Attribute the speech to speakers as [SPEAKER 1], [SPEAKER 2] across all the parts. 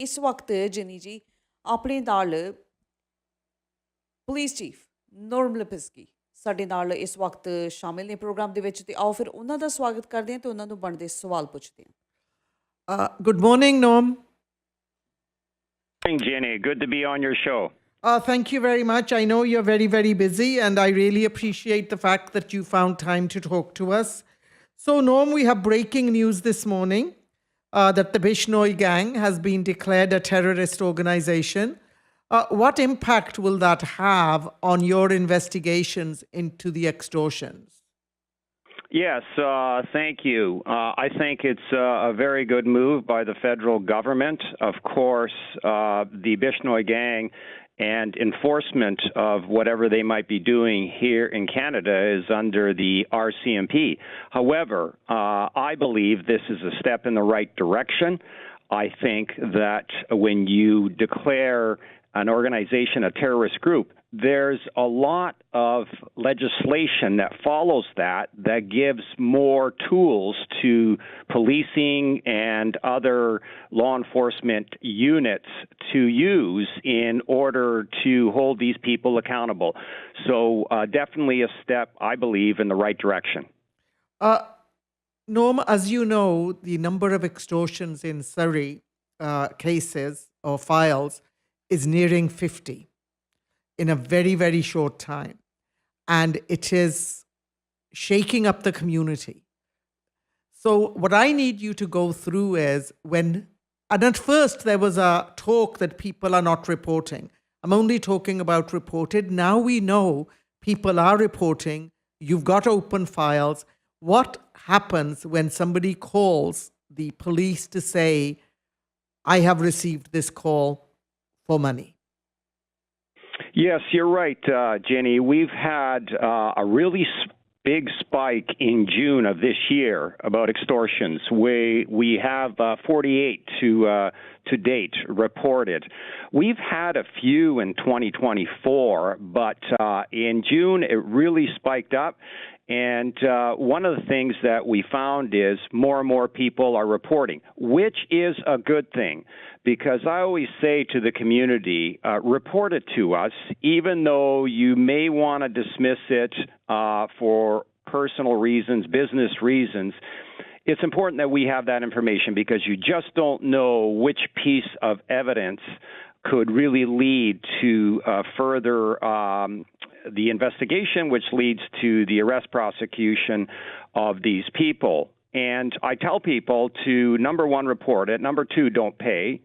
[SPEAKER 1] ਇਸ ਵਕਤ ਜਿਨੀ ਜੀ ਆਪਣੇ ਨਾਲ ਪੁਲਿਸ ਚੀਫ ਨੋਰਮ ਲਿਪਿਸਕੀ ਸਾਡੇ ਨਾਲ ਇਸ ਵਕਤ ਸ਼ਾਮਿਲ ਨੇ ਪ੍ਰੋਗਰਾਮ ਦੇ ਵਿੱਚ ਤੇ ਆਓ ਫਿਰ ਉਹਨਾਂ ਦਾ ਸਵਾਗਤ ਕਰਦੇ ਹਾਂ ਤੇ ਉਹਨਾਂ ਨੂੰ ਬਣਦੇ ਸਵਾਲ ਪੁੱਛਦੇ ਹਾਂ।
[SPEAKER 2] Good morning, Norm.
[SPEAKER 3] Morning, Jenny. Good to be on your show.
[SPEAKER 2] Thank you very much. I know you're very, very busy, and I really appreciate the fact that you found time to talk to us. So, Norm, we have breaking news this morning that the Bishnoi gang has been declared a terrorist organization. What impact will that have on your investigations into the extortions?
[SPEAKER 3] Yes, thank you. I think it's a very good move by the federal government. Of course, the Bishnoi gang and enforcement of whatever they might be doing here in Canada is under the RCMP. However, I believe this is a step in the right direction. I think that when you declare an organization a terrorist group, there's a lot of legislation that follows that gives more tools to policing and other law enforcement units to use in order to hold these people accountable. So definitely a step, I believe, in the right direction.
[SPEAKER 2] Norm, as you know, the number of extortions in Surrey cases or files is nearing 50. In a very, very short time. And it is shaking up the community. So what I need you to go through is and at first there was a talk that people are not reporting. I'm only talking about reported. Now we know people are reporting. You've got open files. What happens when somebody calls the police to say, I have received this call for money?
[SPEAKER 3] Yes, you're right, Jenny. We've had a really big spike in June of this year about extortions. We have 48 to date reported. We've had a few in 2024, but in June it really spiked up. And one of the things that we found is more and more people are reporting, which is a good thing. Because I always say to the community, report it to us, even though you may want to dismiss it for personal reasons, business reasons. It's important that we have that information because you just don't know which piece of evidence could really lead to further the investigation, which leads to the arrest prosecution of these people. And I tell people to, number one, report it. Number two, don't pay.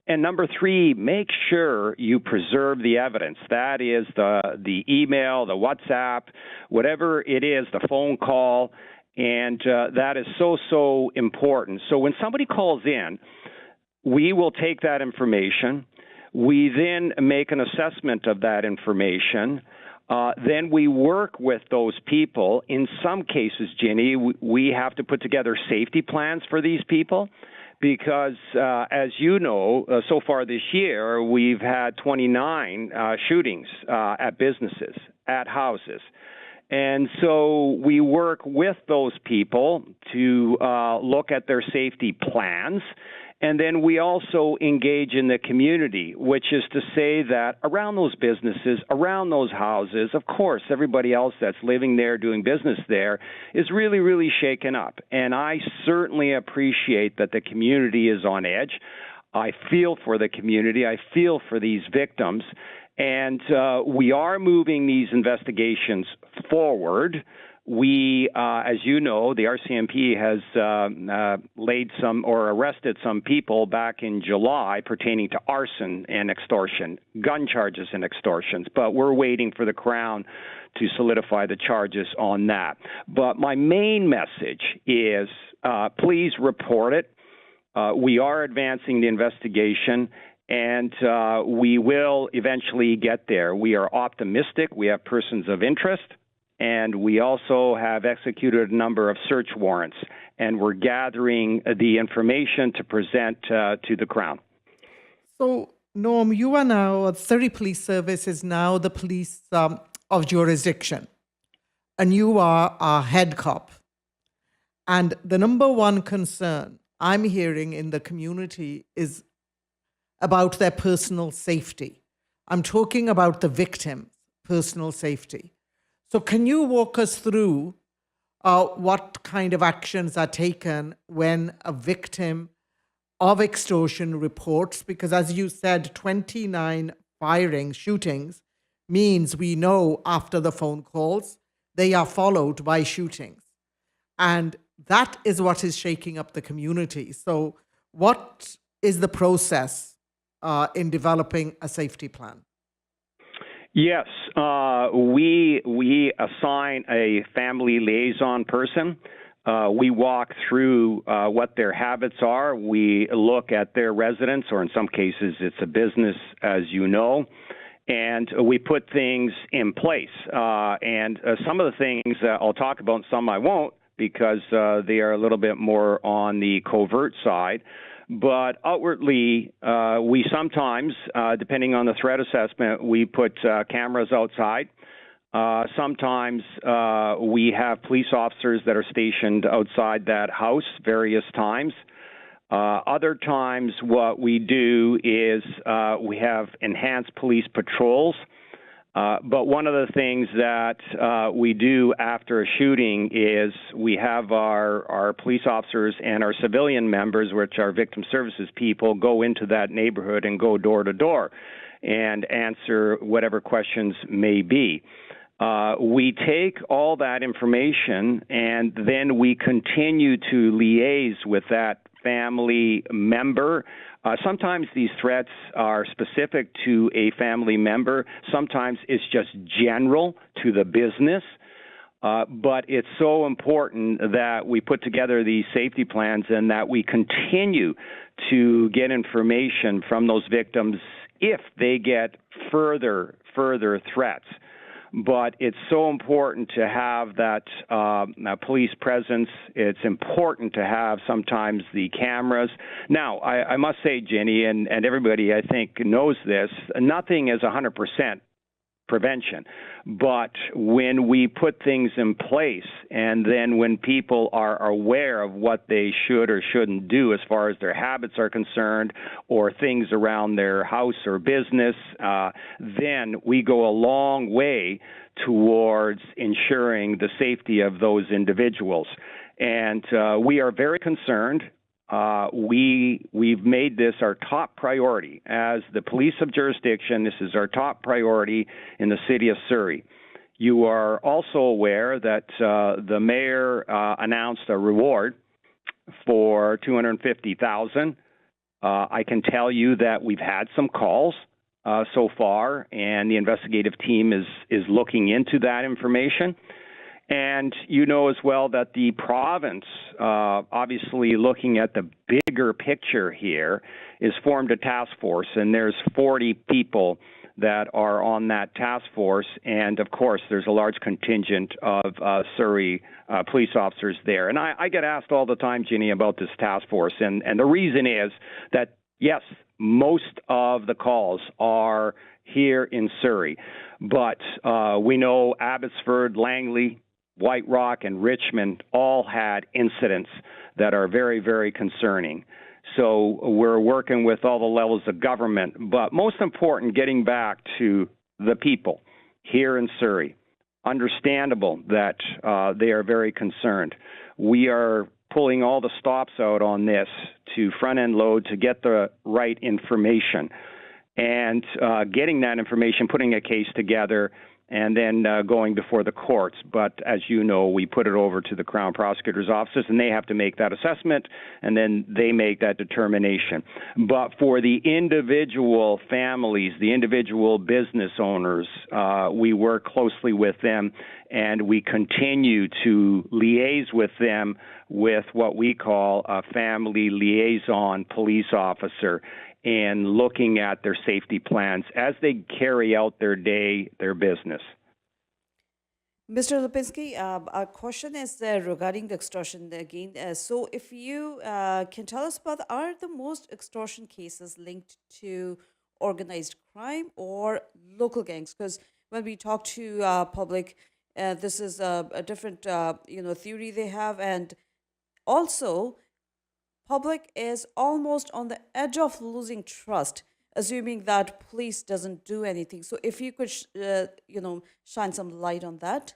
[SPEAKER 3] And number three, make sure you preserve the evidence. That is the email, the WhatsApp, whatever it is, the phone call. And that is so important. So when somebody calls in, we will take that information. We then make an assessment of that information. Then we work with those people. In some cases, Ginny, we have to put together safety plans for these people. Because, as you know, so far this year, we've had 29 shootings at businesses, at houses. And so we work with those people to look at their safety plans. And then we also engage in the community, which is to say that around those businesses, around those houses, of course, everybody else that's living there, doing business there, is really, really shaken up. And I certainly appreciate that the community is on edge. I feel for the community. I feel for these victims. And we are moving these investigations forward. We, as you know, the RCMP has laid some or arrested some people back in July pertaining to arson and extortion, gun charges and extortions. But we're waiting for the Crown to solidify the charges on that. But my main message is please report it. We are advancing the investigation. And we will eventually get there. We are optimistic. We have persons of interest. And we also have executed a number of search warrants. And we're gathering the information to present to the Crown.
[SPEAKER 2] So, Norm, you are now, Surrey Police Service is now the police of jurisdiction. And you are our head cop. And the number one concern I'm hearing in the community is about their personal safety. I'm talking about the victim's personal safety. So can you walk us through what kind of actions are taken when a victim of extortion reports? Because as you said, 29 shootings means we know after the phone calls, they are followed by shootings. And that is what is shaking up the community. So what is the process in developing a safety plan?
[SPEAKER 3] Yes, we assign a family liaison person. We walk through what their habits are. We look at their residence, or in some cases, it's a business, as you know, and we put things in place. And some of the things I'll talk about, and some I won't, because they are a little bit more on the covert side. But outwardly, we sometimes, depending on the threat assessment, we put cameras outside. Sometimes we have police officers that are stationed outside that house various times. Other times what we do is we have enhanced police patrols. But one of the things that we do after a shooting is we have our police officers and our civilian members, which are victim services people, go into that neighborhood and go door to door and answer whatever questions may be. We take all that information and then we continue to liaise with that family member. Sometimes these threats are specific to a family member. Sometimes it's just general to the business. But it's so important that we put together these safety plans and that we continue to get information from those victims if they get further threats. But it's so important to have that police presence. It's important to have sometimes the cameras. Now, I must say, Jenny, and everybody I think knows this, nothing is 100% prevention. But when we put things in place and then when people are aware of what they should or shouldn't do as far as their habits are concerned or things around their house or business, then we go a long way towards ensuring the safety of those individuals. And we are very concerned. We've made this our top priority. As the police of jurisdiction, this is our top priority in the city of Surrey. You are also aware that the mayor announced a reward for $250,000. I can tell you that we've had some calls so far, and the investigative team is looking into that information. And you know as well that the province, obviously looking at the bigger picture here, is formed a task force, and there's 40 people that are on that task force. And, of course, there's a large contingent of Surrey police officers there. And I get asked all the time, Ginny, about this task force. And the reason is that, yes, most of the calls are here in Surrey. But we know Abbotsford, Langley, White Rock, and Richmond all had incidents that are very, very concerning. So we're working with all the levels of government, but most important, getting back to the people here in Surrey. Understandable that they are very concerned. We are pulling all the stops out on this to front-end load to get the right information and getting that information, putting a case together, and then going before the courts. But as you know, we put it over to the Crown Prosecutor's offices, and they have to make that assessment, and then they make that determination. But for the individual families, the individual business owners, we work closely with them, and we continue to liaise with them with what we call a family liaison police officer, and looking at their safety plans as they carry out their day, their business.
[SPEAKER 1] Mr. Lipinski, our question is regarding the extortion again. So if you can tell us about, are the most extortion cases linked to organized crime or local gangs? Because when we talk to public, this is a different theory they have. And also, public is almost on the edge of losing trust, assuming that police doesn't do anything. So if you could, shine some light on that.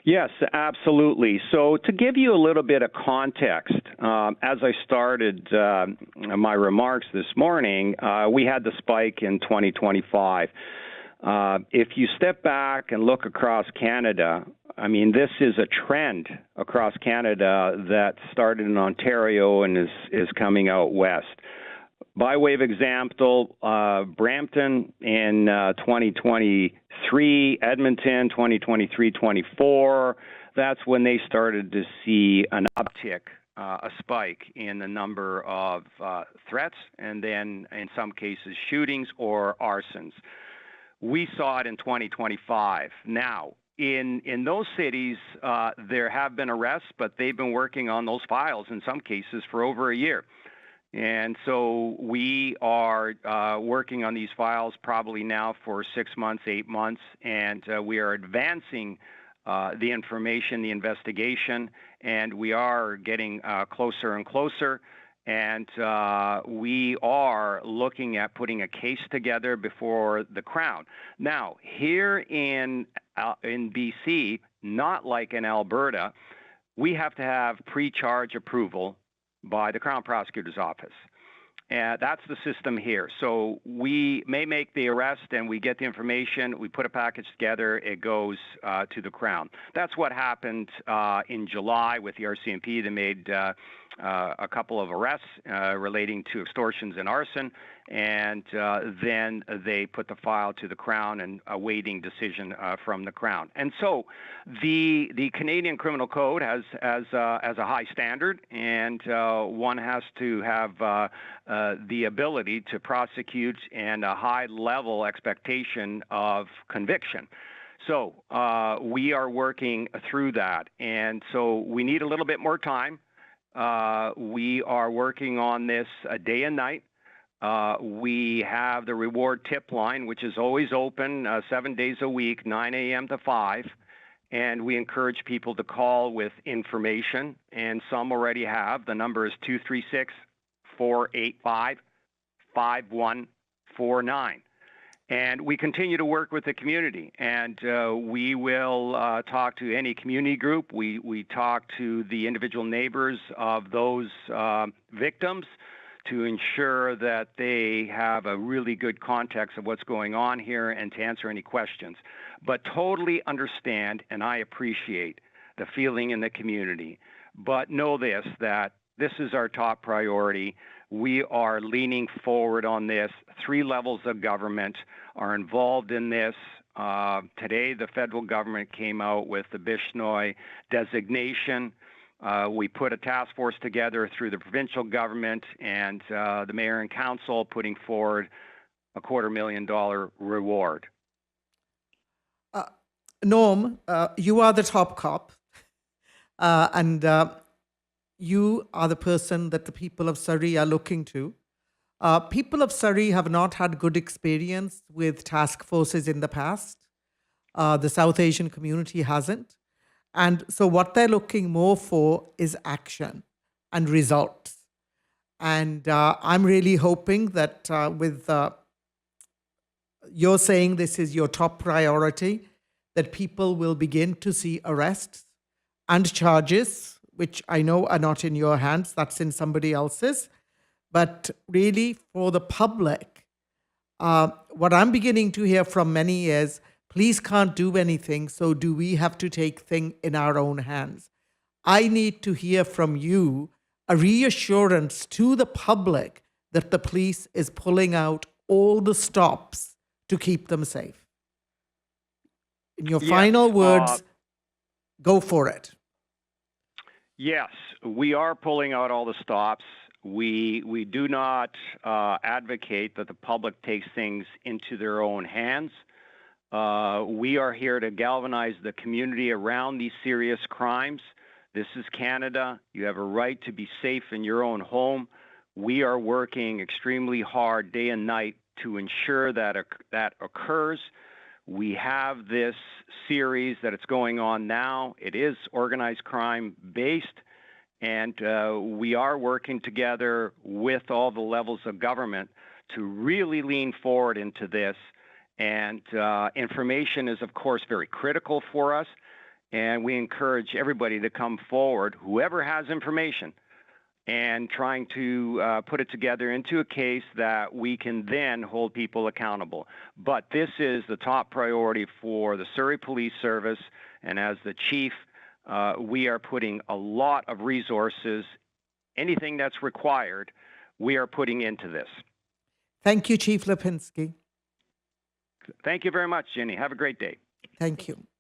[SPEAKER 3] Yes, absolutely. So, to give you a little bit of context, as I started my remarks this morning, we had the spike in 2025. If you step back and look across Canada, I mean, this is a trend across Canada that started in Ontario and is coming out west. By way of example, Brampton in 2023, Edmonton 2023-24, that's when they started to see an uptick, a spike in the number of threats, and then in some cases shootings or arsons. We saw it in 2025. Now, in those cities, there have been arrests, but they've been working on those files in some cases for over a year. And so we are working on these files probably now for 6 months, 8 months, and we are advancing the information, the investigation, and we are getting closer and closer. And we are looking at putting a case together before the Crown. Now, here in BC, not like in Alberta, we have to have pre-charge approval by the Crown Prosecutor's Office. And that's the system here. So we may make the arrest and we get the information, we put a package together, it goes to the Crown. That's what happened in July with the RCMP. They made a couple of arrests relating to extortions and arson, and then they put the file to the Crown and awaiting decision from the Crown. And so the Canadian Criminal Code has a high standard, and one has to have the ability to prosecute and a high level expectation of conviction. So we are working through that, and so we need a little bit more time. We are working on this day and night. We have the reward tip line, which is always open 7 days a week, 9 a.m. to 5. And we encourage people to call with information, and some already have. The number is 236-485-5149. And we continue to work with the community, and we will talk to any community group. We talk to the individual neighbors of those victims to ensure that they have a really good context of what's going on here and to answer any questions. But totally understand, and I appreciate the feeling in the community. But know this, that this is our top priority. We are leaning forward on this. 3 levels of government are involved in this. Today, the federal government came out with the Bishnoi designation. We put a task force together through the provincial government and the mayor and council putting forward a $250,000 reward.
[SPEAKER 2] Norm, you are the top cop, and you are the person that the people of Surrey are looking to. People of Surrey have not had good experience with task forces in the past. The South Asian community hasn't. And so what they're looking more for is action and results. And I'm really hoping that with you're saying this is your top priority, that people will begin to see arrests and charges, which I know are not in your hands, that's in somebody else's. But really, for the public, what I'm beginning to hear from many is, police can't do anything, so do we have to take things in our own hands? I need to hear from you a reassurance to the public that the police is pulling out all the stops to keep them safe. In your final words, go for it.
[SPEAKER 3] Yes, we are pulling out all the stops. We do not advocate that the public takes things into their own hands. We are here to galvanize the community around these serious crimes. This is Canada. You have a right to be safe in your own home. We are working extremely hard day and night to ensure that that occurs. We have this series that it's going on now. It is organized crime based, And we are working together with all the levels of government to really lean forward into this. And information is, of course, very critical for us. And we encourage everybody to come forward, whoever has information, and trying to put it together into a case that we can then hold people accountable. But this is the top priority for the Surrey Police Service, and as the chief, we are putting a lot of resources, anything that's required, we are putting into this.
[SPEAKER 2] Thank you, Chief Lipinski.
[SPEAKER 3] Thank you very much, Jenny. Have a great day.
[SPEAKER 2] Thank you.